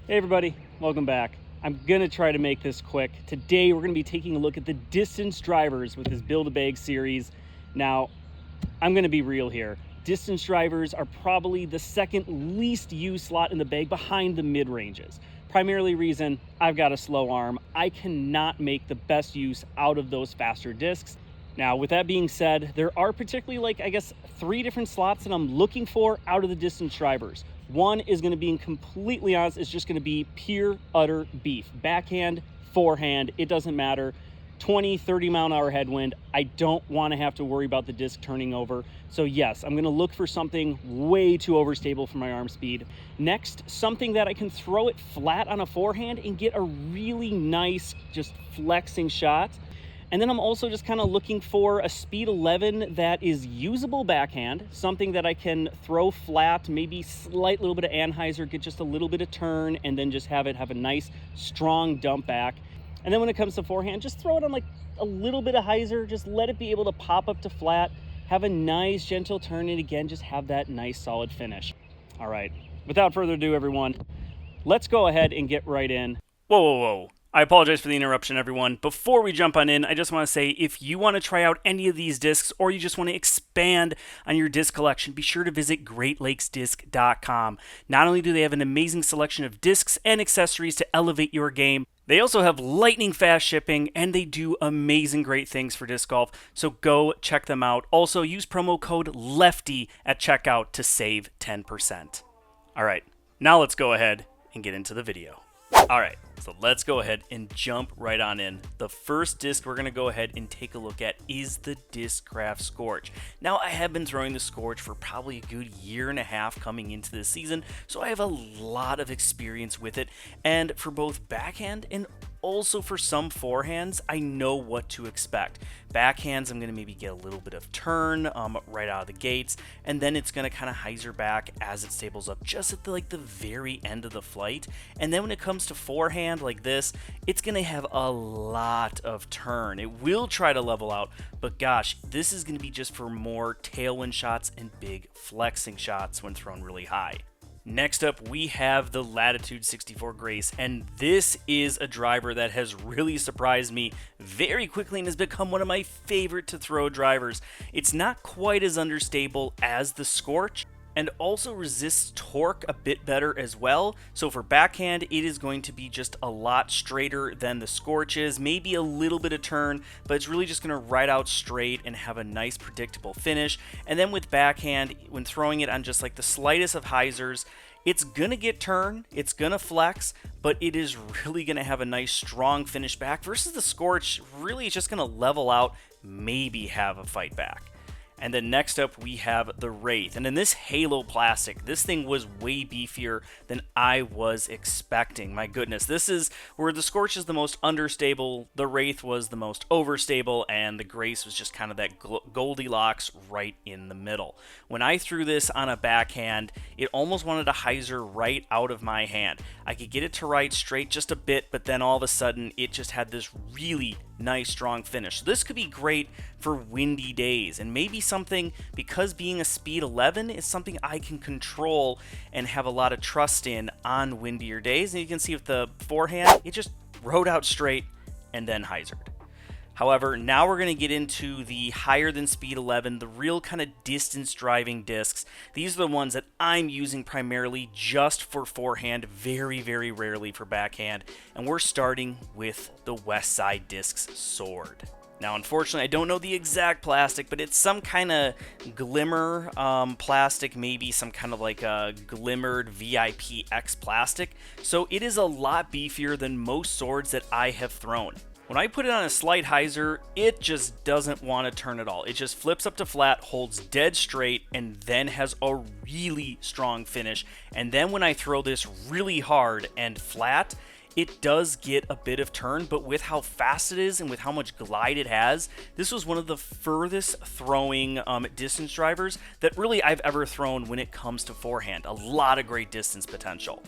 Hey everybody, welcome back. I'm gonna try to make this quick. Today we're gonna be taking a look at the distance drivers with this Build-A-Bag series. Now, I'm gonna be real here. Distance drivers are probably the second least used slot in the bag behind the mid-ranges. Primarily reason, I've got a slow arm. I cannot make the best use out of those faster discs. Now, with that being said, there are particularly three different slots that I'm looking for out of the distance drivers. One is going to be, completely honest, it's just going to be pure, utter beef. Backhand, forehand, it doesn't matter. 20, 30 mile an hour headwind. I don't want to have to worry about the disc turning over. So yes, I'm going to look for something way too overstable for my arm speed. Next, something that I can throw it flat on a forehand and get a really nice, just flexing shot. And then I'm also just kind of looking for a speed 11 that is usable backhand, something that I can throw flat, maybe slight little bit of anhyzer, get just a little bit of turn, and then just have a nice strong dump back. And then when it comes to forehand, just throw it on like a little bit of hyzer, just let it be able to pop up to flat, have a nice gentle turn, and again, just have that nice solid finish. All right, without further ado, everyone, let's go ahead and get right in. Whoa. I apologize for the interruption, everyone. Before we jump on in, I just want to say if you want to try out any of these discs or you just want to expand on your disc collection, be sure to visit GreatLakesDisc.com. Not only do they have an amazing selection of discs and accessories to elevate your game, they also have lightning fast shipping and they do amazing great things for disc golf. So go check them out. Also, use promo code LEFTY at checkout to save 10%. All right, now let's go ahead and get into the video. All right, so let's go ahead and jump right on in. The first disc we're going to go ahead and take a look at is the Discraft Scorch. Now, I have been throwing the Scorch for probably a good year and a half coming into this season, so I have a lot of experience with it. And for both backhand and also for some forehands, I know what to expect. Backhands, I'm going to maybe get a little bit of turn right out of the gates, and then it's going to kind of hyzer back as it stables up just at the very end of the flight. And then when it comes to forehand like this, it's going to have a lot of turn. It will try to level out, but gosh, this is going to be just for more tailwind shots and big flexing shots when thrown really high. Next up, we have the Latitude 64 Grace, and this is a driver that has really surprised me very quickly and has become one of my favorite to throw drivers. It's not quite as understable as the Scorch, and also resists torque a bit better as well. So for backhand, it is going to be just a lot straighter than the Scorch is, maybe a little bit of turn, but it's really just going to ride out straight and have a nice predictable finish. And then with backhand, when throwing it on just like the slightest of hyzers, it's gonna get turn, it's gonna flex, but it is really gonna have a nice strong finish back versus the Scorch. Really, it's just gonna level out, maybe have a fight back. And then next up, we have the Wraith. And in this Halo plastic, this thing was way beefier than I was expecting. My goodness, this is where the Scorch is the most understable, the Wraith was the most overstable, and the Grace was just kind of that Goldilocks right in the middle. When I threw this on a backhand, it almost wanted to hyzer right out of my hand. I could get it to ride straight just a bit, but then all of a sudden, it just had this really nice strong finish. So this could be great for windy days, and maybe something, because being a speed 11 is something I can control and have a lot of trust in on windier days. And you can see with the forehand, it just rode out straight and then hyzered. However, now we're going to get into the higher than speed 11, the real kind of distance driving discs. These are the ones that I'm using primarily just for forehand, very, very rarely for backhand. And we're starting with the Westside Sword. Now, unfortunately, I don't know the exact plastic, but it's some kind of glimmer plastic, maybe some kind of like a glimmered VIP X plastic. So it is a lot beefier than most swords that I have thrown. When I put it on a slight hyzer, it just doesn't want to turn at all. It just flips up to flat, holds dead straight, and then has a really strong finish. And then when I throw this really hard and flat, it does get a bit of turn, but with how fast it is and with how much glide it has, this was one of the furthest throwing distance drivers that really I've ever thrown when it comes to forehand. A lot of great distance potential.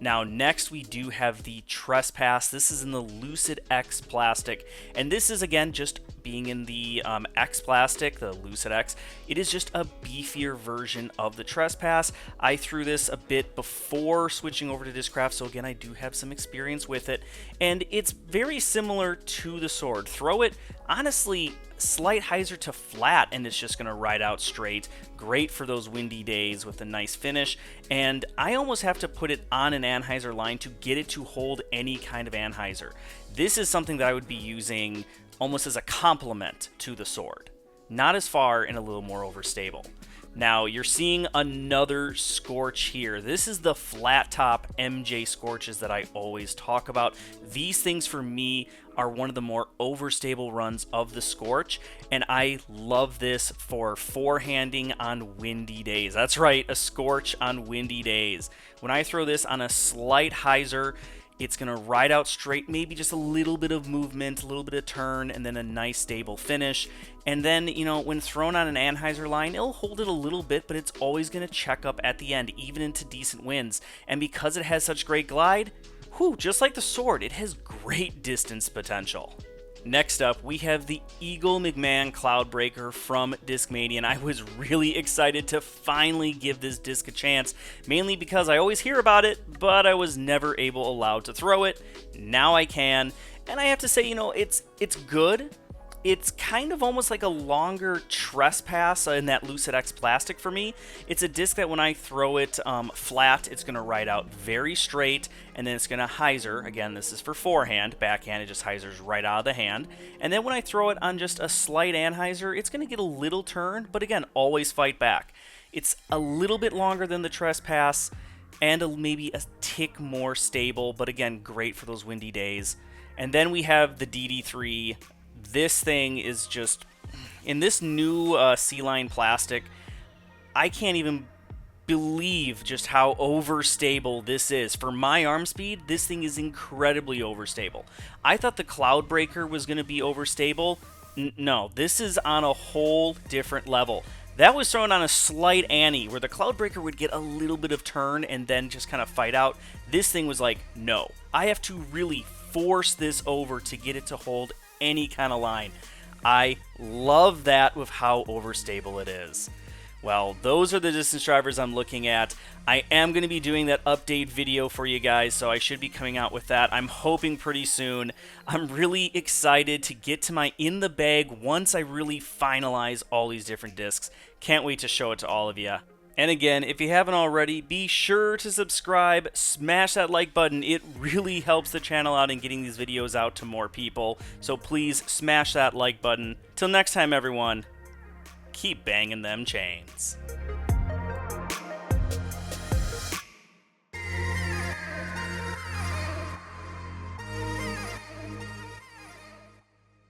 Now, next we do have the Trespass. This is in the Lucid X plastic, and this is again just being in the X plastic, the Lucid X, it is just a beefier version of the Trespass. I threw this a bit before switching over to Discraft, so again, I do have some experience with it, and it's very similar to the sword. Throw it, honestly, slight hyzer to flat, and it's just going to ride out straight. Great for those windy days with a nice finish, and I almost have to put it on an anhyzer line to get it to hold any kind of anhyzer. This is something that I would be using almost as a complement to the sword. Not as far and a little more overstable. Now, you're seeing another Scorch here. This is the flat top MJ Scorches that I always talk about. These things for me are one of the more overstable runs of the Scorch, and I love this for forehanding on windy days. That's right, a Scorch on windy days. When I throw this on a slight hyzer, it's going to ride out straight, maybe just a little bit of movement, a little bit of turn, and then a nice stable finish. And then, you know, when thrown on an anhyzer line, it'll hold it a little bit, but it's always going to check up at the end, even into decent winds. And because it has such great glide, whew, just like the sword, it has great distance potential. Next up, we have the Eagle McMahon Cloudbreaker from Discmania, and I was really excited to finally give this disc a chance, mainly because I always hear about it, but I was never allowed to throw it. Now I can, and I have to say, you know, it's good. It's kind of almost like a longer Trespass in that Lucid X plastic for me. It's a disc that when I throw it flat, it's going to ride out very straight, and then it's going to hyzer. Again, this is for forehand. Backhand, it just hyzers right out of the hand. And then when I throw it on just a slight anhyzer, it's going to get a little turn, but again, always fight back. It's a little bit longer than the Trespass, and maybe a tick more stable, but again, great for those windy days. And then we have the DD3. This thing is just, in this new C-line plastic, I can't even believe just how overstable this is. For my arm speed, this thing is incredibly overstable. I thought the Cloudbreaker was going to be overstable. No, this is on a whole different level. That was thrown on a slight ante, where the Cloudbreaker would get a little bit of turn and then just kind of fight out. This thing was like, no, I have to really force this over to get it to hold any kind of line. I love that with how overstable it is. Well, those are the distance drivers I'm looking at. I am going to be doing that update video for you guys, so I should be coming out with that. I'm hoping pretty soon. I'm really excited to get to my in the bag once I really finalize all these different discs. Can't wait to show it to all of you. And again, if you haven't already, be sure to subscribe, smash that like button. It really helps the channel out in getting these videos out to more people. So please smash that like button. Till next time, everyone, keep banging them chains.